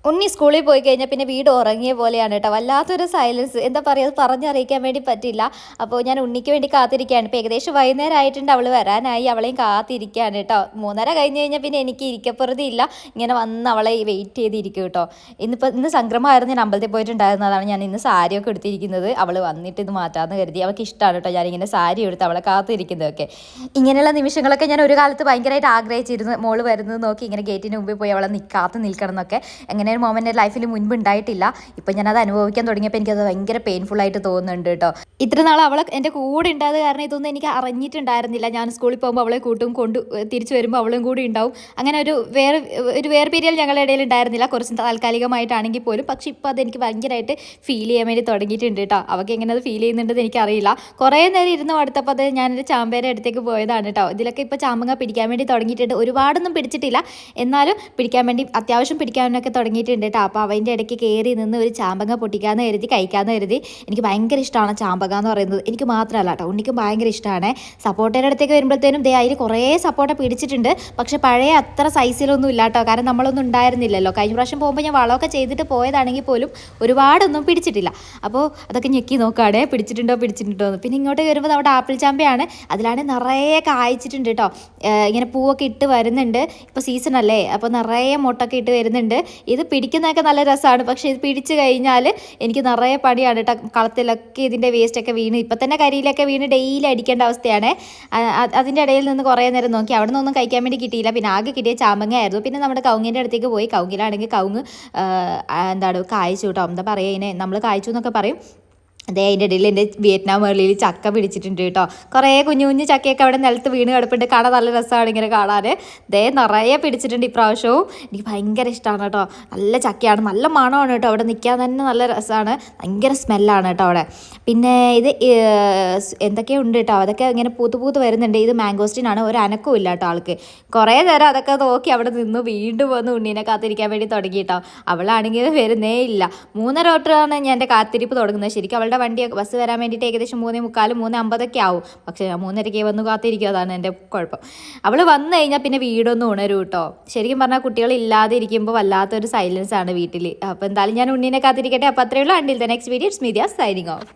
ഉണ്ണി സ്കൂളിൽ പോയി കഴിഞ്ഞാൽ പിന്നെ വീട് ഉറങ്ങിയ പോലെയാണ് കേട്ടോ. വല്ലാത്തൊരു സൈലൻസ്, എന്താ പറയുക, അത് പറഞ്ഞറിയിക്കാൻ വേണ്ടി പറ്റില്ല. അപ്പോൾ ഞാൻ ഉണ്ണിക്ക് വേണ്ടി കാത്തിരിക്കുകയാണ്. ഇപ്പോൾ ഏകദേശം വൈകുന്നേരം ആയിട്ടുണ്ട്, അവൾ വരാനായി. അവളെയും കാത്തിരിക്കുകയാണ് കേട്ടോ. 3:30 കഴിഞ്ഞ് കഴിഞ്ഞാൽ പിന്നെ എനിക്ക് ഇരിക്കപ്പുറതി ഇല്ല, ഇങ്ങനെ വന്ന് അവളെ വെയിറ്റ് ചെയ്തിരിക്കും കേട്ടോ. ഇന്ന് സംക്രമമായിരുന്നു, ഞാൻ അമ്പലത്തിൽ പോയിട്ടുണ്ടായിരുന്നതാണ്. ഞാൻ ഇന്ന് സാരിയൊക്കെ എടുത്തിരിക്കുന്നത് അവൾ വന്നിട്ട് ഇത് മാറ്റാമെന്ന് കരുതി. അവൾക്ക് ഇഷ്ടമാണ് കേട്ടോ ഞാനിങ്ങനെ സാരി എടുത്ത് അവളെ കാത്തിരിക്കുന്നതൊക്കെ. ഇങ്ങനെയുള്ള നിമിഷങ്ങളൊക്കെ ഞാൻ ഒരു കാലത്ത് ഭയങ്കരമായിട്ട് ആഗ്രഹിച്ചിരുന്നു. മോള് വരുന്നത് നോക്കി ഇങ്ങനെ ഗേറ്റിന് മുമ്പിൽ പോയി അവളെ കാത്ത് നിൽക്കണം എന്നൊക്കെ. അങ്ങനെ ഒരു മൊമെന്റ് ലൈഫിൽ മുൻപ് ഉണ്ടായിട്ടില്ല. ഇപ്പം ഞാനത് അനുഭവിക്കാൻ തുടങ്ങിയപ്പോൾ എനിക്കത് ഭയങ്കര പെയിൻഫുൾ ആയിട്ട് തോന്നുന്നുണ്ട് കേട്ടോ. ഇത്ര നാൾ അവളെ എൻ്റെ കൂടെ ഉണ്ടായത് കാരണം ഇതൊന്നും എനിക്ക് അറിഞ്ഞിട്ടുണ്ടായിരുന്നില്ല. ഞാൻ സ്കൂളിൽ പോകുമ്പോൾ അവളെ കൂട്ടും, തിരിച്ചു വരുമ്പോൾ അവളും കൂടി ഉണ്ടാവും. അങ്ങനെ ഒരു വേർപിരിയൽ ഞങ്ങളുടെ ഇടയിൽ ഉണ്ടായിരുന്നില്ല, കുറച്ച് താൽക്കാലികമായിട്ടാണെങ്കിൽ പോലും. പക്ഷെ ഇപ്പോൾ അതെനിക്ക് ഭയങ്കരമായിട്ട് ഫീൽ ചെയ്യാൻ വേണ്ടി തുടങ്ങിയിട്ടുണ്ട് കേട്ടോ. അവൾക്ക് എങ്ങനെ അത് ഫീൽ ചെയ്യുന്നുണ്ടെന്ന് എനിക്കറിയില്ല. കുറേ നേരം ഇരുന്ന് അടുത്തപ്പോൾ അത് ഞാനൊരു ചാമ്പേരെ അടുത്തേക്ക് പോയതാണ് കേട്ടോ. ഇതിലൊക്കെ ഇപ്പോൾ ചാമ്പങ്ങ പിടിക്കാൻ വേണ്ടി തുടങ്ങിയിട്ടുണ്ട്. ഒരുപാടൊന്നും പിടിച്ചിട്ടില്ല, എന്നാലും പിടിക്കാൻ വേണ്ടി അത്യാവശ്യം പിടിക്കാനൊക്കെ തുടങ്ങിയിട്ടുണ്ട് കേട്ടോ. അപ്പോൾ അവൻ്റെ ഇടയ്ക്ക് കയറി നിന്ന് ഒരു ചാമ്പങ്ങ പൊട്ടിക്കാമെന്ന് കരുതി, കഴിക്കാമെന്ന് കരുതി. എനിക്ക് ഭയങ്കര ഇഷ്ടമാണ് ചാമ്പങ്ങ എന്ന് പറയുന്നത്. എനിക്ക് മാത്രമല്ല കേട്ടോ, ഉണ്ണിക്കും ഭയങ്കര ഇഷ്ടമാണ്. സപ്പോർട്ടയുടെ അടുത്തേക്ക് വരുമ്പോഴത്തേനും അതിൽ കുറേ സപ്പോർട്ട പിടിച്ചിട്ടുണ്ട്. പക്ഷേ പഴയ അത്ര സൈസിലൊന്നും ഇല്ല കേട്ടോ, കാരണം നമ്മളൊന്നും ഉണ്ടായിരുന്നില്ലല്ലോ. കഴിഞ്ഞ പ്രാവശ്യം പോകുമ്പോൾ ഞാൻ വളമൊക്കെ ചെയ്തിട്ട് പോയതാണെങ്കിൽ പോലും ഒരുപാടൊന്നും പിടിച്ചിട്ടില്ല. അപ്പോൾ അതൊക്കെ ഞെക്കി നോക്കുകയാണ്, പിടിച്ചിട്ടുണ്ടോ എന്ന്. പിന്നെ ഇങ്ങോട്ട് വരുമ്പോൾ നമ്മുടെ ആപ്പിൾ ചാമ്പയാണ്, അതിലാണെങ്കിൽ നിറയെ കായ്ച്ചിട്ടുണ്ട് കേട്ടോ. ഇങ്ങനെ പൂവൊക്കെ ഇട്ട് വരുന്നുണ്ട്. ഇപ്പോൾ സീസൺ അല്ലേ, അപ്പോൾ നിറയെ മുട്ടൊക്കെ ഇട്ട് വരുന്നുണ്ട്. ഇത് പിടിക്കുന്നതൊക്കെ നല്ല രസമാണ്, പക്ഷേ ഇത് പിടിച്ചു കഴിഞ്ഞാൽ എനിക്ക് നിറയെ പണിയാണ് കേട്ടോ. കളത്തിലൊക്കെ ഇതിൻ്റെ വേസ്റ്റൊക്കെ വീണ്, ഇപ്പം തന്നെ കരിയിലൊക്കെ വീണ് ഡെയിലി അടിക്കേണ്ട അവസ്ഥയാണ്. അതിൻ്റെ ഇടയിൽ നിന്ന് കുറേ നേരം നോക്കി, അവിടെ നിന്നൊന്നും കഴിക്കാൻ വേണ്ടി കിട്ടിയില്ല. പിന്നെ ആകെ കിട്ടിയ ചാമ്പങ്ങയായിരുന്നു. പിന്നെ നമ്മുടെ കവുങ്ങിൻ്റെ അടുത്തേക്ക് പോയി. കവുങ്ങിലാണെങ്കിൽ കവുങ്ങ് കായ്ച്ചു കേട്ടോ. എന്താ പറയുക, ഇതിനെ നമ്മൾ കായ്ച്ചു എന്നൊക്കെ പറയും. അതേ അതിൻ്റെ ഇടയിൽ എൻ്റെ വിയറ്റ്നാം മേളിൽ ചക്ക പിടിച്ചിട്ടുണ്ട് കേട്ടോ. കുറേ കുഞ്ഞു കുഞ്ഞു ചക്കയൊക്കെ അവിടെ നിലത്ത് വീണ് കിടപ്പുണ്ട്. കാണാൻ നല്ല രസമാണ് ഇങ്ങനെ കാണാൻ. നിറയെ പിടിച്ചിട്ടുണ്ട് ഇപ്രാവശ്യവും. എനിക്ക് ഭയങ്കര ഇഷ്ടമാണ് കേട്ടോ. നല്ല ചക്കയാണ്, നല്ല മണമാണ് കേട്ടോ. അവിടെ നിൽക്കാൻ തന്നെ നല്ല രസമാണ്, ഭയങ്കര സ്മെല്ലാണ് കേട്ടോ അവിടെ. പിന്നെ ഇത് എന്തൊക്കെയോ ഉണ്ട് കേട്ടോ, അതൊക്കെ ഇങ്ങനെ പൂത്ത് വരുന്നുണ്ട്. ഇത് മാംഗോസ്റ്റിനാണ്, ഒരു അനക്കവും ഇല്ല കേട്ടോ ആൾക്ക്. കുറേ നേരം അതൊക്കെ നോക്കി അവിടെ നിന്ന് വീണ്ടും വന്ന് ഉണ്ണീനെ കാത്തിരിക്കാൻ വേണ്ടി തുടങ്ങി കേട്ടോ. അവളാണെങ്കിൽ വരുന്നേ ഇല്ല. 3:30 തൊട്ടാണ് ഞാൻ എൻ്റെ കാത്തിരിപ്പ് തുടങ്ങുന്നത്. ശരിക്കും അവളുടെ ബസ് വരാൻ വേണ്ടിയിട്ട് ഏകദേശം 3:45 3:50 ആവും. പക്ഷേ 3:30 വന്ന് കാത്തിരിക്കും, അതാണ് എൻ്റെ കുഴപ്പം. അവൾ വന്നു കഴിഞ്ഞാൽ പിന്നെ വീടൊന്നും ഉണരും കേട്ടോ. ശരിക്കും പറഞ്ഞാൽ കുട്ടികൾ ഇല്ലാതെ ഇരിക്കുമ്പോൾ വല്ലാത്തൊരു സൈലൻസ് ആണ് വീട്ടിൽ. അപ്പോൾ എന്തായാലും ഞാൻ ഉണ്ണീനെ കാത്തിരിക്കട്ടെ. അപ്പോൾ അത്രയേ ഉള്ളൂ. Until the next video, it's media signing off.